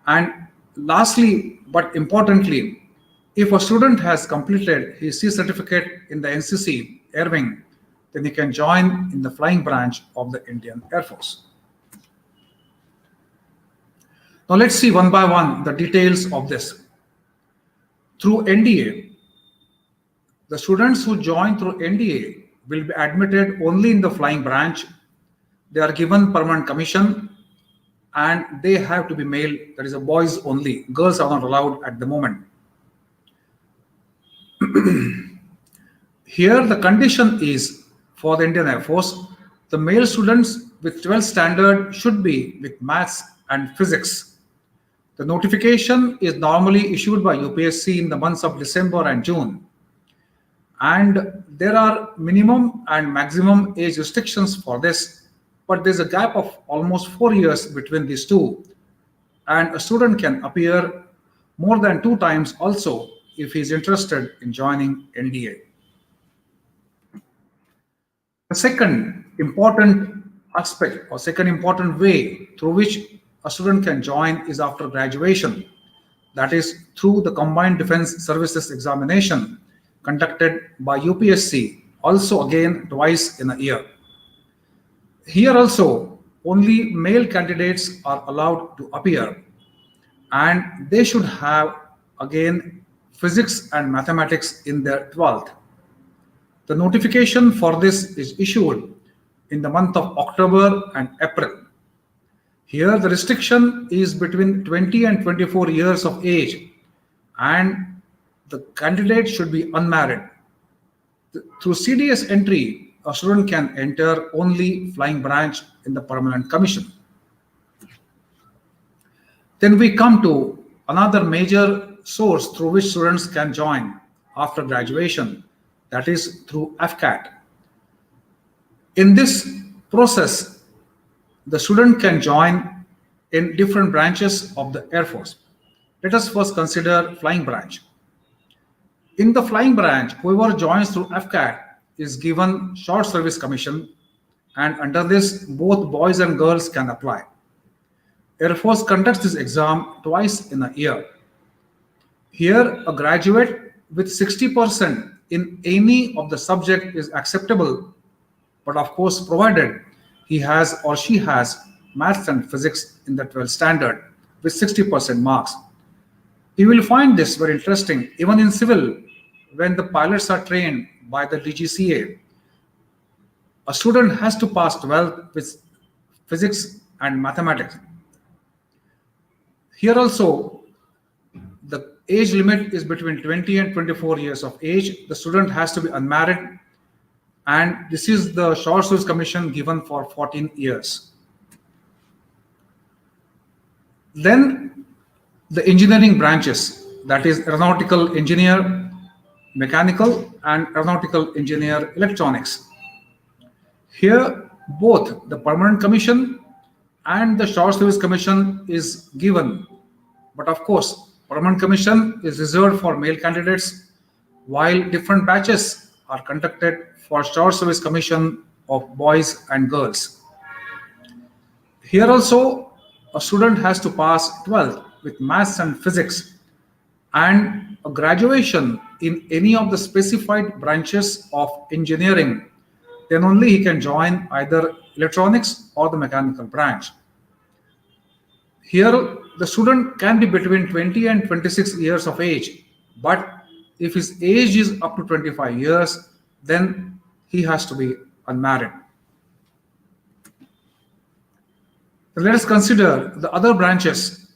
And lastly, but importantly, if a student has completed his C certificate in the NCC Air Wing, then he can join in the flying branch of the Indian Air Force. Now let's see one by one the details of this. Through NDA, the students who join through NDA will be admitted only in the flying branch. They are given permanent commission and they have to be male, that is a boys only. Girls are not allowed at the moment. Here the condition is for the Indian Air Force, the male students with 12th standard should be with maths and physics. The notification is normally issued by UPSC in the months of December and June. And there are minimum and maximum age restrictions for this, but there's a gap of almost 4 years between these two. And a student can appear more than 2 times also if he is interested in joining NDA. The second important aspect or second important way through which a student can join is after graduation. That is through the Combined Defense Services Examination conducted by UPSC, also again twice in a year. Here also only male candidates are allowed to appear and they should have again physics and mathematics in their 12th. The notification for this is issued in the month of October and April. Here the restriction is between 20 and 24 years of age and the candidate should be unmarried. Through CDS entry, a student can enter only flying branch in the permanent commission. Then we come to another major source through which students can join after graduation, that is through FCAT. In this process, the student can join in different branches of the Air Force. Let us first consider flying branch. In the flying branch, whoever joins through FCAT is given short service commission, and under this, both boys and girls can apply. Air Force conducts this exam twice in a year. Here, a graduate with 60% in any of the subject is acceptable, but of course, provided he has or she has maths and physics in the 12th standard with 60% marks. You will find this very interesting. Even in civil, when the pilots are trained by the DGCA, a student has to pass 12th with physics and mathematics. Here also, the age limit is between 20 and 24 years of age. The student has to be unmarried, and this is the short service commission given for 14 years. Then the engineering branches, that is aeronautical engineer, mechanical, and aeronautical engineer electronics. Here, both the permanent commission and the short service commission is given. But of course, permanent commission is reserved for male candidates, while different batches are conducted for short service commission of boys and girls. Here also, a student has to pass 12th with maths and physics and a graduation in any of the specified branches of engineering. Then only he can join either electronics or the mechanical branch. Here, the student can be between 20 and 26 years of age, but if his age is up to 25 years, then he has to be unmarried. Let us consider the other branches,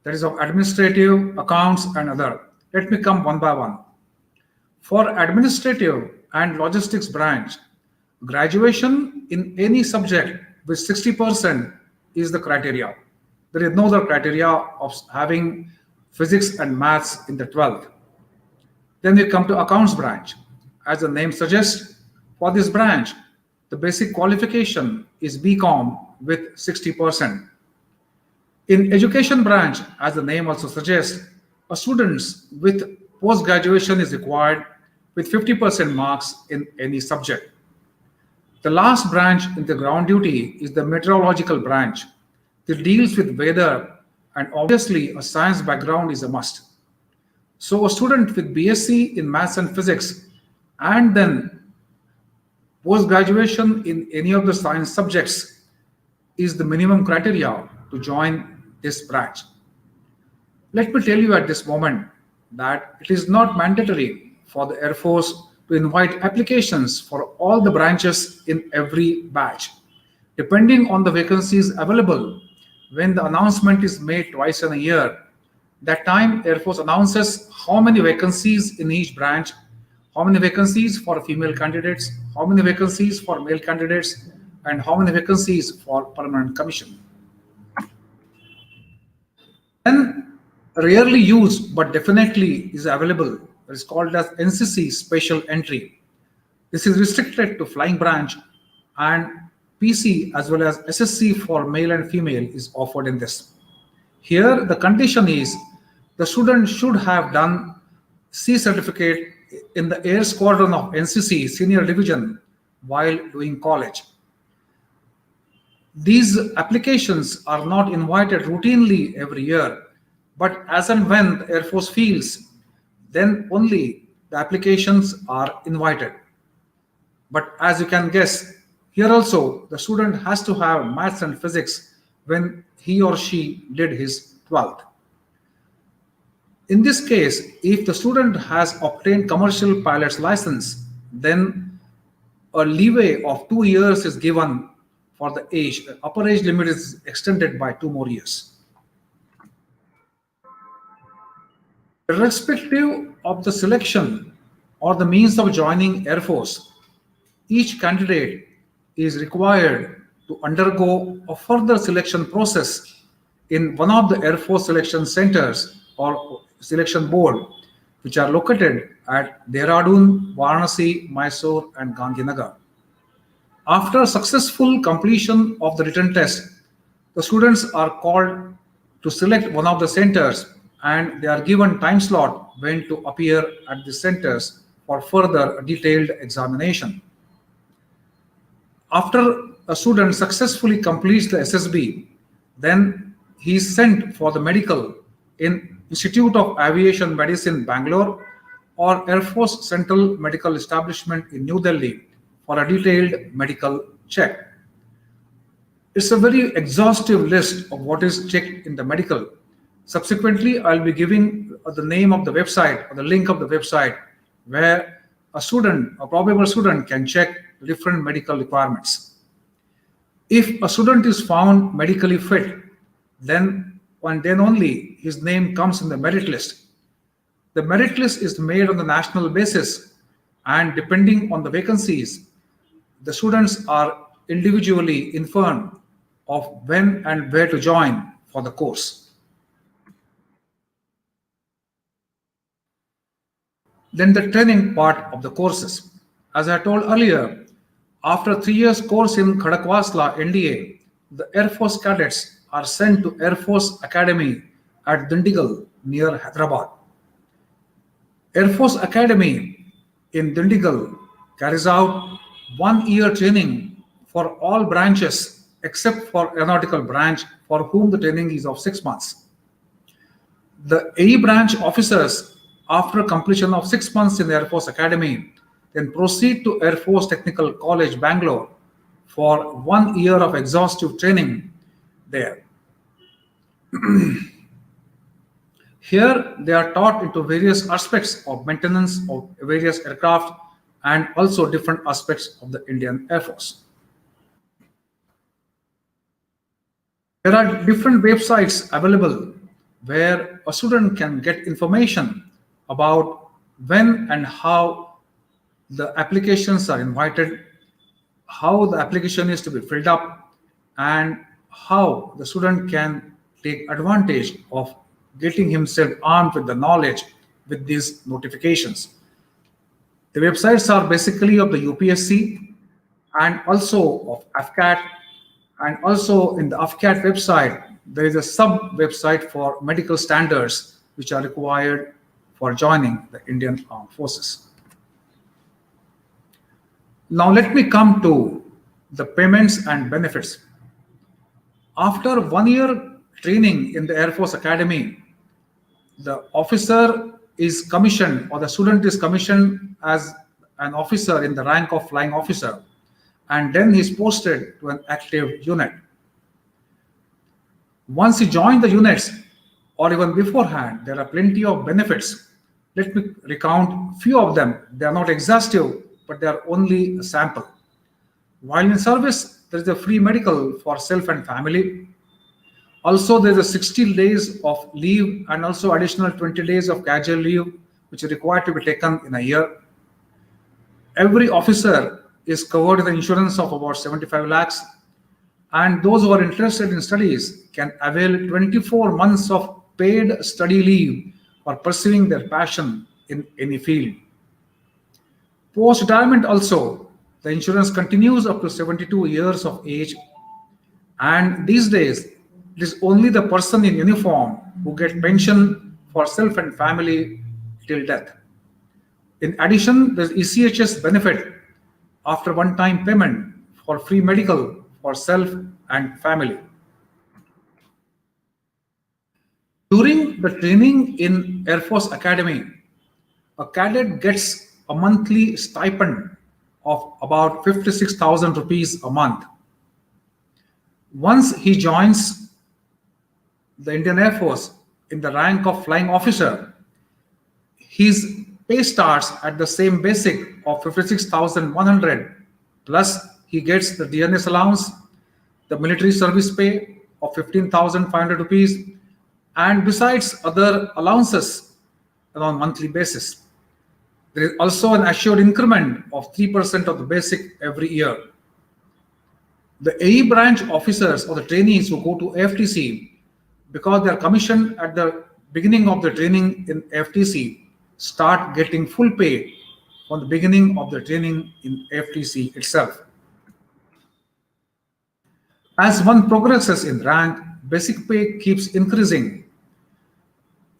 that is of administrative, accounts, and other. Let me come one by one. For administrative and logistics branch, graduation in any subject with 60% is the criteria. There is no other criteria of having physics and maths in the 12th. Then we come to accounts branch. As the name suggests, for this branch, the basic qualification is BCom with 60%. In education branch, as the name also suggests, a students with post-graduation is required with 50% marks in any subject. The last branch in the ground duty is the meteorological branch. It deals with weather and obviously a science background is a must. So a student with BSc in maths and physics and then post graduation in any of the science subjects is the minimum criteria to join this branch. Let me tell you at this moment that it is not mandatory for the Air Force to invite applications for all the branches in every batch. Depending on the vacancies available, when the announcement is made twice in a year, that time Air Force announces how many vacancies in each branch, how many vacancies for female candidates, how many vacancies for male candidates, and how many vacancies for permanent commission. Then rarely used but definitely is available. It is called as NCC special entry. This is restricted to flying branch, and PC as well as SSC for male and female is offered in this. Here the condition is the student should have done C certificate in the Air Squadron of NCC senior division while doing college. These applications are not invited routinely every year, but as and when the Air Force feels, then only the applications are invited. But as you can guess, here also the student has to have maths and physics when he or she did his 12th. In this case, if the student has obtained commercial pilot's license, then a leeway of 2 years is given for the age. The upper age limit is extended by 2 more years. Irrespective of the selection or the means of joining Air Force, each candidate is required to undergo a further selection process in one of the Air Force selection centers or selection board, which are located at Dehradun, Varanasi, Mysore, and Gandhinagar. After successful completion of the written test, the students are called to select one of the centers and they are given time slot when to appear at the centers for further detailed examination. After a student successfully completes the SSB, then he is sent for the medical in Institute of Aviation Medicine, Bangalore, or Air Force Central Medical Establishment in New Delhi for a detailed medical check. It's a very exhaustive list of what is checked in the medical. Subsequently, I'll be giving the name of the website or the link of the website where a student, a probable student, can check different medical requirements. If a student is found medically fit, then and then only his name comes in the merit list. The merit list is made on the national basis, and depending on the vacancies, the students are individually informed of when and where to join for the course. Then the training part of the courses. As I told earlier, after 3 years course in Khadakwasla, NDA, the Air Force cadets are sent to Air Force Academy at Dindigul near Hyderabad. Air Force Academy in Dindigul carries out 1 year training for all branches except for aeronautical branch, for whom the training is of 6 months. The AE branch officers, after completion of 6 months in the Air Force Academy, then proceed to Air Force Technical College, Bangalore for 1 year of exhaustive training there. Here they are taught into various aspects of maintenance of various aircraft and also different aspects of the Indian Air Force. There are different websites available where a student can get information about when and how the applications are invited, how the application is to be filled up, and how the student can take advantage of getting himself armed with the knowledge with these notifications. The websites are basically of the UPSC and also of FCAT, and also in the FCAT website, there is a sub website for medical standards which are required for joining the Indian Armed Forces. Now let me come to the payments and benefits. After 1 year training in the Air Force Academy, the officer is commissioned or the student is commissioned as an officer in the rank of flying officer, and then he's posted to an active unit. Once he joins the units or even beforehand, there are plenty of benefits. Let me recount few of them. They are not exhaustive, but they are only a sample. While in service, there is a free medical for self and family. Also, there is a 60 days of leave and also additional 20 days of casual leave, which is required to be taken in a year. Every officer is covered with insurance of about 75 lakhs, and those who are interested in studies can avail 24 months of paid study leave for pursuing their passion in any field. Post retirement also, the insurance continues up to 72 years of age, and these days it is only the person in uniform who get pension for self and family till death. In addition, there is ECHS benefit after one-time payment for free medical for self and family. During the training in Air Force Academy, a cadet gets a monthly stipend of about 56,000 rupees a month. Once he joins the Indian Air Force in the rank of flying officer, his pay starts at the same basic of 56,100, plus he gets the DNS allowance, the military service pay of 15,500 rupees, and besides other allowances on a monthly basis. There is also an assured increment of 3% of the basic every year. The AE branch officers or the trainees who go to FTC, because they are commissioned at the beginning of the training in FTC, start getting full pay from the beginning of the training in FTC itself. As one progresses in rank, basic pay keeps increasing.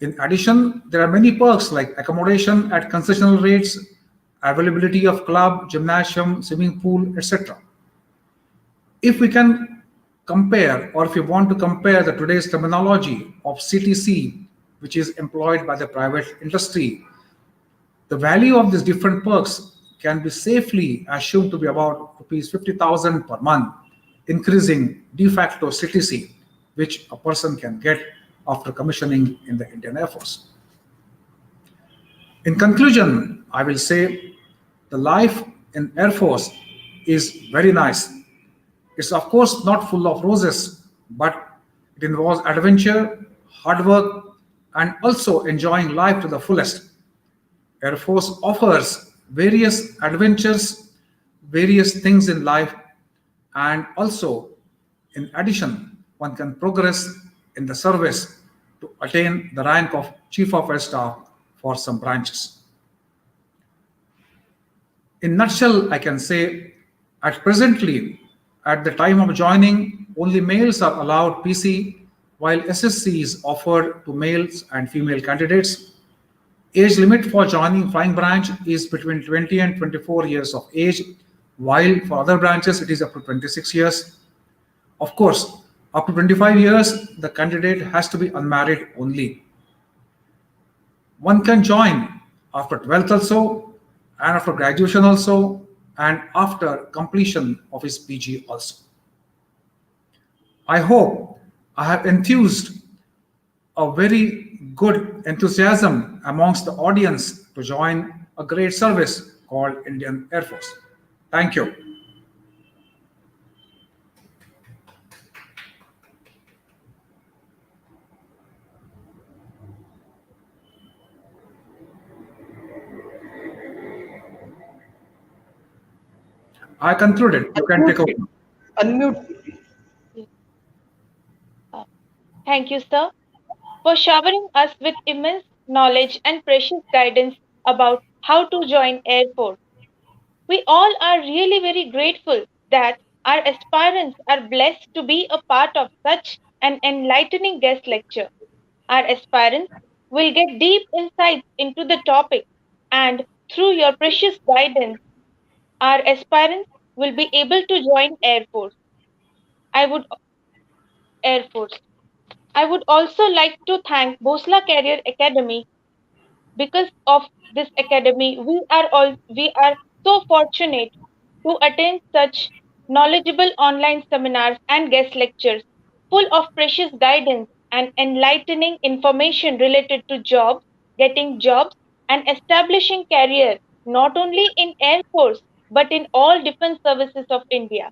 In addition, there are many perks like accommodation at concessional rates, availability of club, gymnasium, swimming pool, etc. If we can compare, or if you want to compare the today's terminology of CTC, which is employed by the private industry, the value of these different perks can be safely assumed to be about rupees 50,000 per month, increasing de facto CTC, which a person can get after commissioning in the Indian Air Force. In conclusion, I will say the life in Air Force is very nice. It's of course not full of roses, but it involves adventure, hard work, and also enjoying life to the fullest. Air Force offers various adventures, various things in life, and also, in addition, one can progress in the service to attain the rank of Chief of Air Staff for some branches. In nutshell, I can say at presently, at the time of joining, only males are allowed PC, while SSC is offered to males and female candidates. Age limit for joining flying branch is between 20 and 24 years of age, while for other branches it is up to 26 years. Of course, up to 25 years, the candidate has to be unmarried only. One can join after 12th also, and after graduation also, and after completion of his PG also. I hope I have enthused a very good enthusiasm amongst the audience to join a great service called Indian Air Force. Thank you. I concluded. You can take over. Unmute. Unmute. Uh, Thank you, sir, for showering us with immense knowledge and precious guidance about how to join Air Force. We all are really very grateful that our aspirants are blessed to be a part of such an enlightening guest lecture. Our aspirants will get deep insights into the topic, and through your precious guidance, our aspirants will be able to join Air Force. I would Air Force. I would also like to thank Bhosla Career Academy. Because of this academy, we are so fortunate to attend such knowledgeable online seminars and guest lectures full of precious guidance and enlightening information related to jobs, getting jobs, and establishing career not only in Air Force but in all defense services of India.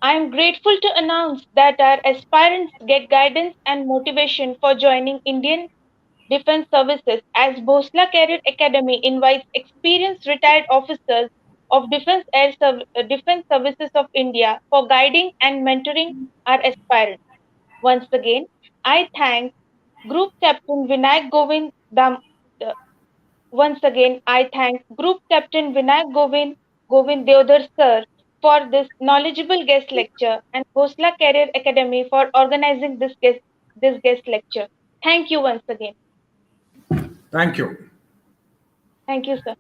I am grateful to announce that our aspirants get guidance and motivation for joining Indian Defense Services as Bhosla Career Academy invites experienced retired officers of Defense Services of India for guiding and mentoring our aspirants. Once again, I thank Group Captain Vinayak Govind uh, Once again, I thank Group Captain Vinayak Govind Deodhar sir for this knowledgeable guest lecture and Bhosla Career Academy for organizing this guest lecture. Thank you once again. Thank you. Thank you, sir.